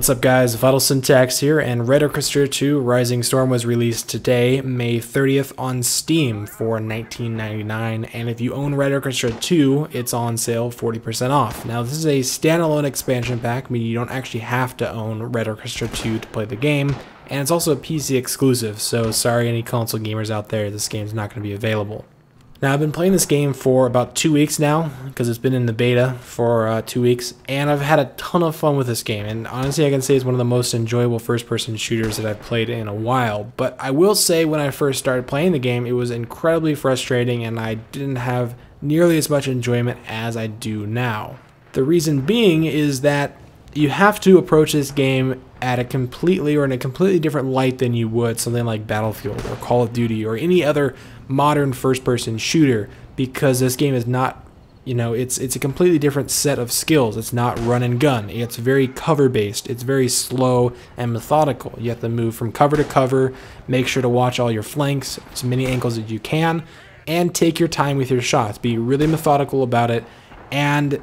What's up guys, Vital Syntax here, and Red Orchestra 2 Rising Storm was released today, May 30th on Steam for $19.99, and if you own Red Orchestra 2, it's on sale 40% off. Now this is a standalone expansion pack, meaning you don't actually have to own Red Orchestra 2 to play the game, and it's also a PC exclusive, so sorry any console gamers out there, this game's not going to be available. Now, I've been playing this game for about 2 weeks now, because it's been in the beta for 2 weeks, and I've had a ton of fun with this game, and honestly I can say it's one of the most enjoyable first-person shooters that I've played in a while. But I will say when I first started playing the game, it was incredibly frustrating, and I didn't have nearly as much enjoyment as I do now. The reason being is that you have to approach this game at a completely different light than you would something like Battlefield or Call of Duty or any other modern first-person shooter, because this game is not, it's a completely different set of skills. It's not run and gun. It's very cover-based. It's very slow and methodical. You have to move from cover to cover, make sure to watch all your flanks, as many angles as you can, and take your time with your shots. Be really methodical about it, and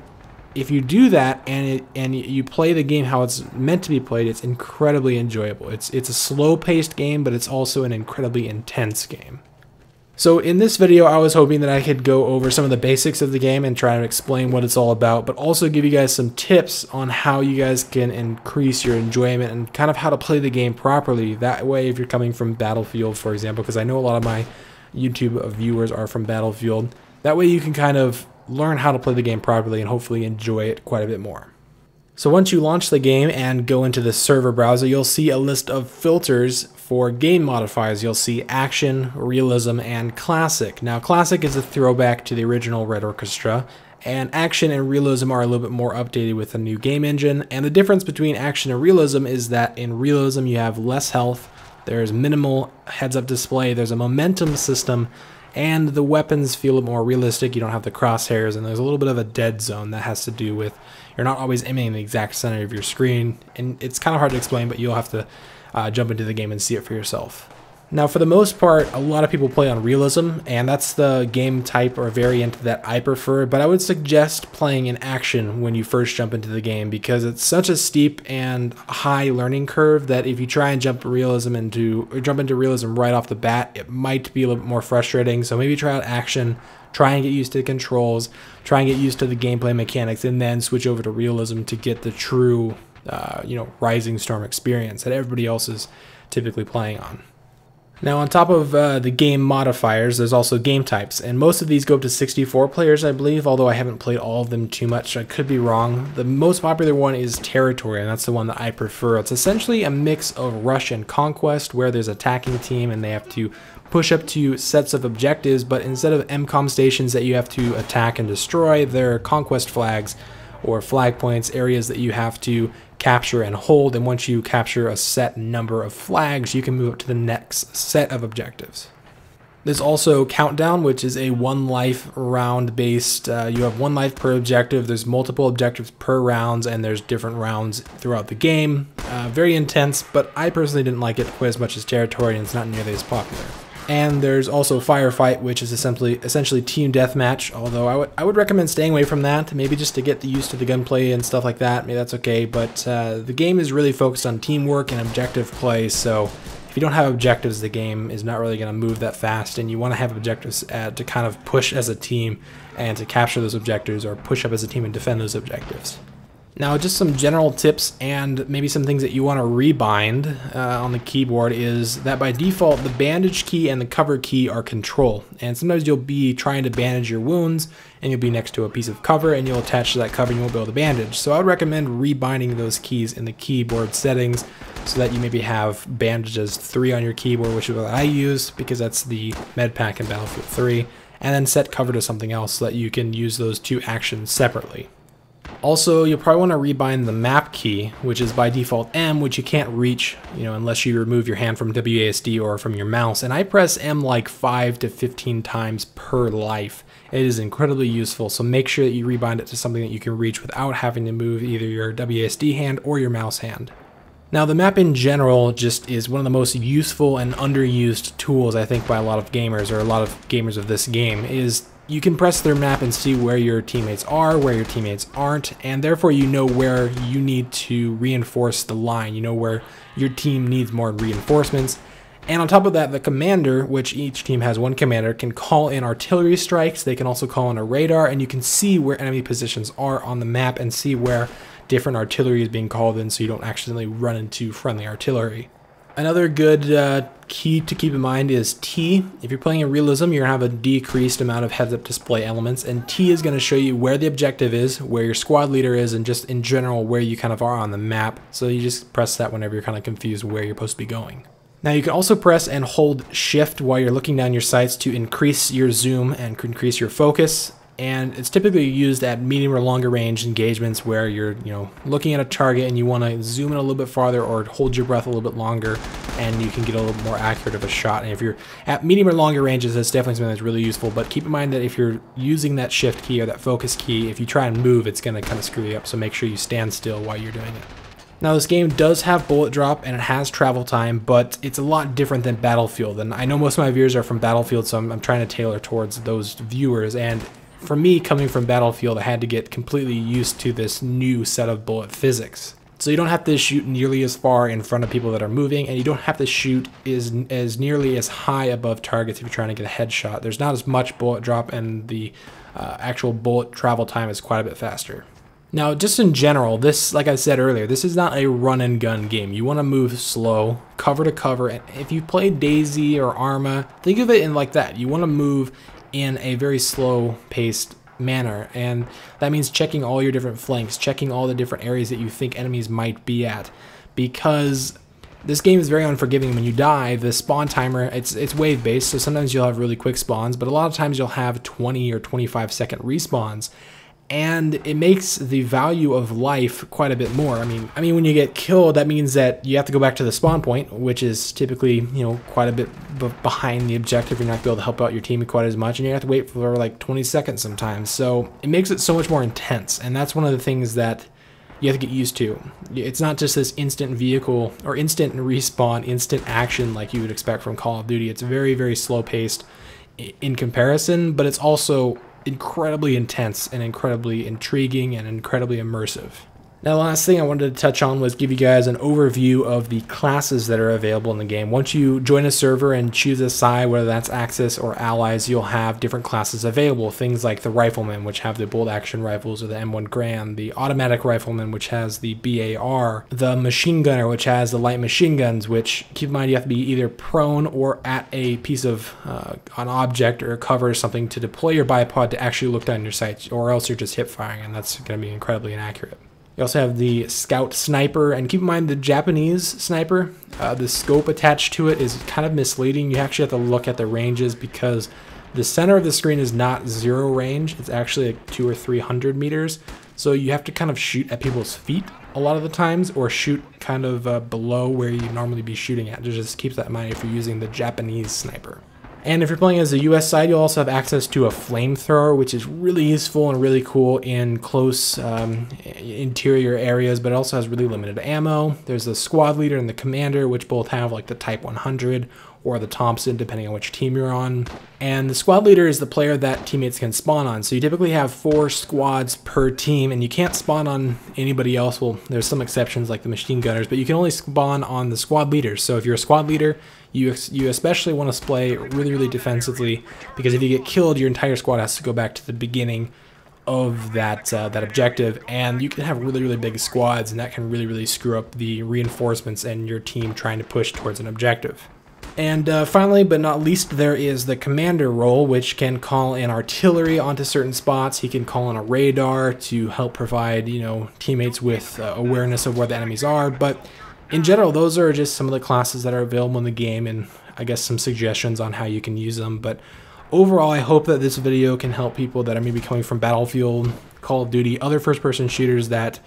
if you do that and you play the game how it's meant to be played, it's incredibly enjoyable. It's a slow-paced game, but it's also an incredibly intense game. So in this video, I was hoping that I could go over some of the basics of the game and try to explain what it's all about, but also give you guys some tips on how you guys can increase your enjoyment and kind of how to play the game properly. That way, if you're coming from Battlefield, for example, because I know a lot of my YouTube viewers are from Battlefield, that way you can kind of learn how to play the game properly and hopefully enjoy it quite a bit more. So once you launch the game and go into the server browser, you'll see a list of filters for game modifiers. You'll see Action, Realism, and Classic. Now Classic is a throwback to the original Red Orchestra, and Action and Realism are a little bit more updated with a new game engine. And the difference between Action and Realism is that in Realism you have less health, there's minimal heads-up display, there's a momentum system, and the weapons feel more realistic. You don't have the crosshairs, and there's a little bit of a dead zone that has to do with you're not always aiming in the exact center of your screen, and it's kind of hard to explain, but you'll have to jump into the game and see it for yourself. Now, for the most part, a lot of people play on Realism, and that's the game type or variant that I prefer, but I would suggest playing in Action when you first jump into the game, because it's such a steep and high learning curve that if you try and jump into Realism right off the bat, it might be a little bit more frustrating. So maybe try out Action, try and get used to the controls, try and get used to the gameplay mechanics, and then switch over to Realism to get the true, Rising Storm experience that everybody else is typically playing on. Now, on top of the game modifiers, there's also game types, and most of these go up to 64 players, I believe, although I haven't played all of them too much. I could be wrong. The most popular one is Territory, and that's the one that I prefer. It's essentially a mix of Rush and Conquest, where there's an attacking team and they have to push up to sets of objectives, but instead of MCOM stations that you have to attack and destroy, they're conquest flags or flag points, areas that you have to capture and hold, and once you capture a set number of flags, you can move up to the next set of objectives. There's also Countdown, which is a 1 life round based, you have 1 life per objective, there's multiple objectives per rounds, and there's different rounds throughout the game. Very intense, but I personally didn't like it quite as much as Territory, and it's not nearly as popular. And there's also Firefight, which is essentially team deathmatch, although I would recommend staying away from that, maybe just to get used to the gunplay and stuff like that. Maybe that's okay, but the game is really focused on teamwork and objective play, so if you don't have objectives, the game is not really going to move that fast, and you want to have objectives to kind of push as a team and to capture those objectives, or push up as a team and defend those objectives. Now, just some general tips and maybe some things that you want to rebind on the keyboard is that by default, the bandage key and the cover key are control. And sometimes you'll be trying to bandage your wounds and you'll be next to a piece of cover and you'll attach to that cover and you won't be able to bandage. So I would recommend rebinding those keys in the keyboard settings so that you maybe have bandages 3 on your keyboard, which is what I use because that's the med pack in Battlefield 3, and then set cover to something else so that you can use those 2 actions separately. Also, you'll probably want to rebind the map key, which is by default M, which you can't reach, unless you remove your hand from WASD or from your mouse. And I press M like 5 to 15 times per life. It is incredibly useful, so make sure that you rebind it to something that you can reach without having to move either your WASD hand or your mouse hand. Now, the map in general just is one of the most useful and underused tools, I think, by a lot of gamers, or a lot of gamers of this game, is you can press their map and see where your teammates are, where your teammates aren't, and therefore you know where you need to reinforce the line. You know where your team needs more reinforcements. And on top of that, the commander, which each team has one commander, can call in artillery strikes. They can also call in a radar, and you can see where enemy positions are on the map and see where different artillery is being called in so you don't accidentally run into friendly artillery. Another good key to keep in mind is T. If you're playing in realism, you're going to have a decreased amount of heads-up display elements, and T is going to show you where the objective is, where your squad leader is, and just in general where you kind of are on the map. So you just press that whenever you're kind of confused where you're supposed to be going. Now you can also press and hold shift while you're looking down your sights to increase your zoom and increase your focus. And it's typically used at medium or longer range engagements where you're, looking at a target and you want to zoom in a little bit farther or hold your breath a little bit longer, and you can get a little more accurate of a shot. And if you're at medium or longer ranges, that's definitely something that's really useful. But keep in mind that if you're using that shift key or that focus key, if you try and move, it's going to kind of screw you up. So make sure you stand still while you're doing it. Now this game does have bullet drop and it has travel time, but it's a lot different than Battlefield. And I know most of my viewers are from Battlefield, so I'm trying to tailor towards those viewers. And for me, coming from Battlefield, I had to get completely used to this new set of bullet physics. So you don't have to shoot nearly as far in front of people that are moving, and you don't have to shoot as nearly as high above targets if you're trying to get a headshot. There's not as much bullet drop, and the actual bullet travel time is quite a bit faster. Now, just in general, this, like I said earlier, this is not a run and gun game. You want to move slow, cover to cover. And if you play DayZ or Arma, think of it in like that. You want to move in a very slow-paced manner, and that means checking all your different flanks, checking all the different areas that you think enemies might be at, because this game is very unforgiving. When you die, the spawn timer, it's wave-based, so sometimes you'll have really quick spawns, but a lot of times you'll have 20 or 25-second respawns, and it makes the value of life quite a bit more. I mean, when you get killed, that means that you have to go back to the spawn point, which is typically, quite a bit behind the objective. You're not going to be able to help out your team quite as much, and you have to wait for like 20 seconds sometimes. So it makes it so much more intense, and that's one of the things that you have to get used to. It's not just this instant vehicle or instant respawn, instant action like you would expect from Call of Duty. It's very, very slow paced in comparison, but it's also incredibly intense and incredibly intriguing and incredibly immersive. Now, the last thing I wanted to touch on was give you guys an overview of the classes that are available in the game. Once you join a server and choose a side, whether that's Axis or Allies, you'll have different classes available. Things like the Riflemen, which have the bolt action rifles or the M1 Garand, the Automatic Rifleman, which has the BAR, the Machine Gunner, which has the light machine guns, which, keep in mind, you have to be either prone or at a piece of an object or cover or something to deploy your bipod to actually look down your sights, or else you're just hip firing, and that's going to be incredibly inaccurate. You also have the Scout Sniper, and keep in mind the Japanese sniper, the scope attached to it is kind of misleading. You actually have to look at the ranges because the center of the screen is not zero range. It's actually like 200 or 300 meters. So you have to kind of shoot at people's feet a lot of the times, or shoot kind of below where you normally be shooting at. Just keep that in mind if you're using the Japanese sniper. And if you're playing as the US side, you'll also have access to a flamethrower, which is really useful and really cool in close interior areas, but it also has really limited ammo. There's the squad leader and the commander, which both have like the Type 100 or the Thompson, depending on which team you're on. And the squad leader is the player that teammates can spawn on. So you typically have 4 squads per team, and you can't spawn on anybody else. Well, there's some exceptions like the machine gunners, but you can only spawn on the squad leaders. So if you're a squad leader, you especially want to play really, really defensively, because if you get killed, your entire squad has to go back to the beginning of that objective, and you can have really, really big squads, and that can really, really screw up the reinforcements and your team trying to push towards an objective. And finally, but not least, there is the commander role, which can call in artillery onto certain spots. He can call in a radar to help provide, teammates with awareness of where the enemies are. But in general, those are just some of the classes that are available in the game, and I guess some suggestions on how you can use them. But overall, I hope that this video can help people that are maybe coming from Battlefield, Call of Duty, other first-person shooters that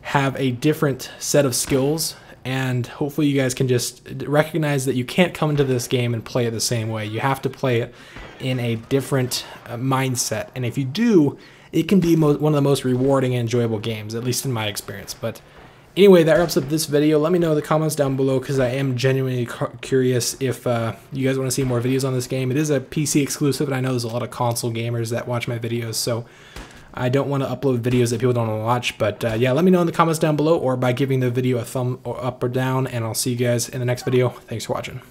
have a different set of skills. And hopefully you guys can just recognize that you can't come into this game and play it the same way. You have to play it in a different mindset. And if you do, it can be one of the most rewarding and enjoyable games, at least in my experience. But Anyway, that wraps up this video. Let me know in the comments down below because I am genuinely curious if you guys want to see more videos on this game. It is a PC exclusive, and I know there's a lot of console gamers that watch my videos, so I don't want to upload videos that people don't want to watch. But yeah, let me know in the comments down below or by giving the video a thumb up or down, and I'll see you guys in the next video. Thanks for watching.